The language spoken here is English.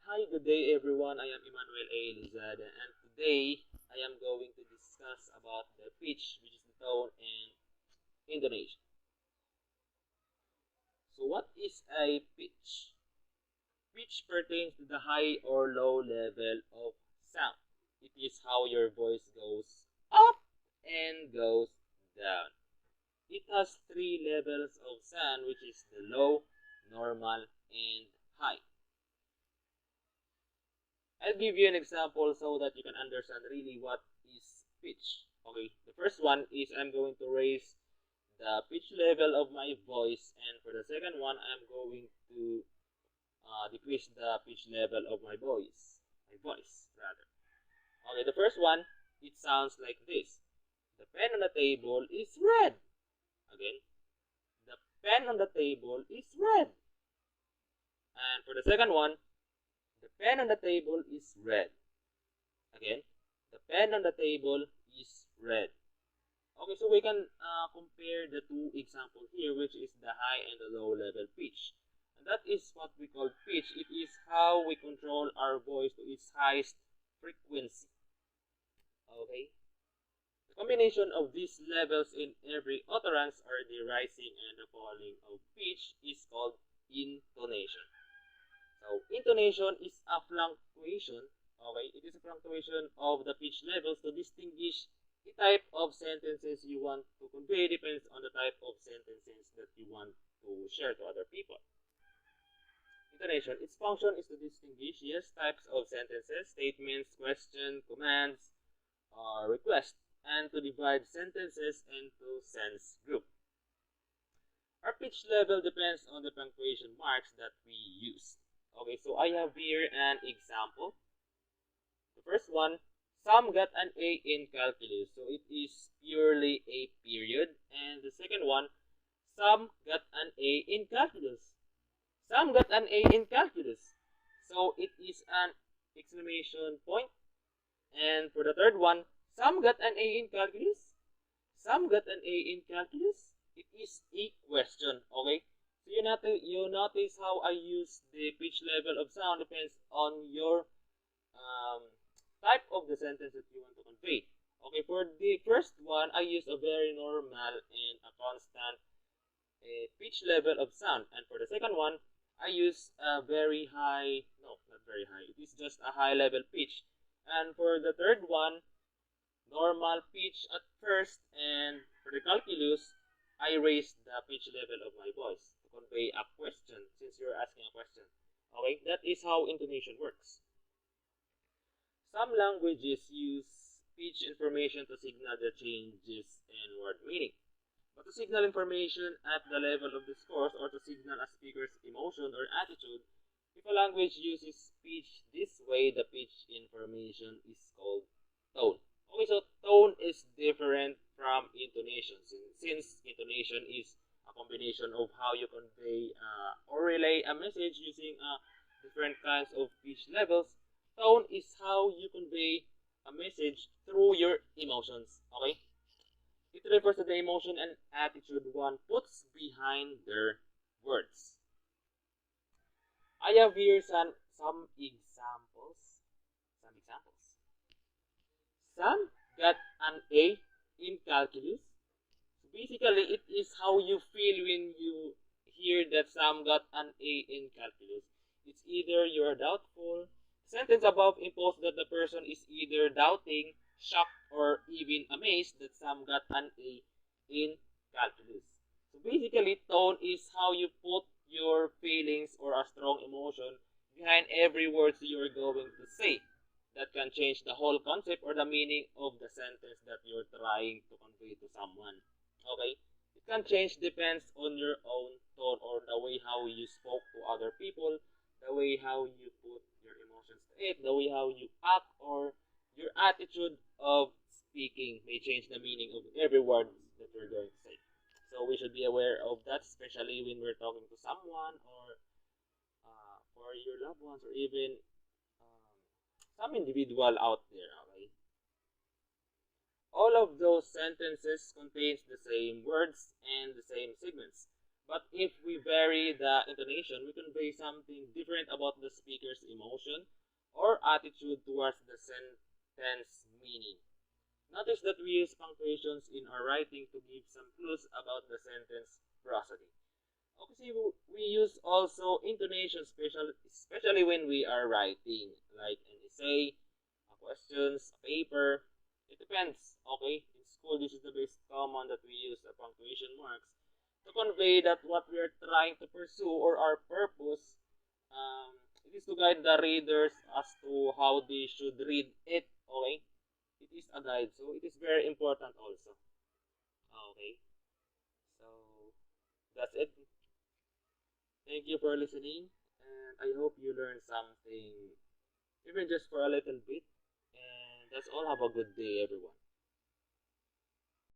Hi, good day everyone. I am Emmanuel A. Lizada, and today I am going to discuss about the pitch, which is the tone and intonation. So what is a pitch? Pitch pertains to the high or low level of sound. It is how your voice goes up and goes down. It has three levels of sound, which is the low, normal, and high. I'll give you an example so that you can understand really what is pitch. Okay, the first one is I'm going to raise the pitch level of my voice, and for the second one, I'm going to decrease the pitch level of my voice. Okay, the first one, it sounds like this. The pen on the table is red. Again, the pen on the table is red. And for the second one, the pen on the table is red. Again, the pen on the table is red. Okay, so we can compare the two examples here, which is the high and the low level pitch. And that is what we call pitch. It is how we control our voice to its highest frequency. Okay? The combination of these levels in every utterance, or the rising and the falling of pitch, is called intonation. So intonation is a fluctuation. Okay, it is a fluctuation of the pitch levels to distinguish the type of sentences you want to convey. Depends on the type of sentences that you want to share to other people. Intonation, its function is to distinguish types of sentences, statements, questions, commands, or requests, and to divide sentences into sense groups. Our pitch level depends on the punctuation marks that we use. Okay, so I have here an example. The first one, some got an A in calculus, so it is purely a period. And the second one, some got an A in calculus. Some got an A in calculus, so it is an exclamation point. And for the third one, some got an A in calculus. Some got an A in calculus. It is a question. Okay. So you notice how I use the pitch level of sound depends on your type of the sentence that you want to convey. Okay, for the first one, I use a very normal and a constant pitch level of sound. And for the second one, I use a very high, no, not very high, it is just a high level pitch. And for the third one, normal pitch at first, and for the calculus, I raised the pitch level of my voice to convey a question, since you're asking a question. Okay, that is how intonation works. Some languages use pitch information to signal the changes in word meaning. But to signal information at the level of discourse, or to signal a speaker's emotion or attitude, if a language uses pitch this way, the pitch information is called tone. Okay, so tone is different from intonation, since intonation is a combination of how you convey or relay a message using different kinds of pitch levels. Tone is how you convey a message through your emotions. Okay, it refers to the emotion and attitude one puts behind their words. I have here some examples. Some got an A in calculus. So basically, it is how you feel when you hear that some got an A in calculus. It's either you're doubtful. The sentence above implies that the person is either doubting, shocked, or even amazed that some got an A in calculus. So basically, tone is how you put your feelings or a strong emotion behind every word you're going to say. That can change the whole concept or the meaning of the sentence that you're trying to convey to someone. Okay? It can change, depends on your own tone or the way how you spoke to other people, the way how you put your emotions to it, the way how you act, or your attitude of speaking may change the meaning of every word that you're going to say. So we should be aware of that, especially when we're talking to someone, or for your loved ones, or even some individual out there. Okay, all of those sentences contains the same words and the same segments, But if we vary the intonation, we convey something different about the speaker's emotion or attitude towards the sentence meaning. Notice that we use punctuations in our writing to give some clues about the sentence prosody. Okay, we use also intonation, especially when we are writing, like an essay, questions, a paper. It depends. Okay, in school, this is the best common that we use the punctuation marks to convey that what we are trying to pursue or our purpose. It is to guide the readers as to how they should read it. Okay, it is a guide, so it is very important also. Okay, so that's it. Thank you for listening, and I hope you learned something, even just for a little bit. And that's all. Have a good day, everyone.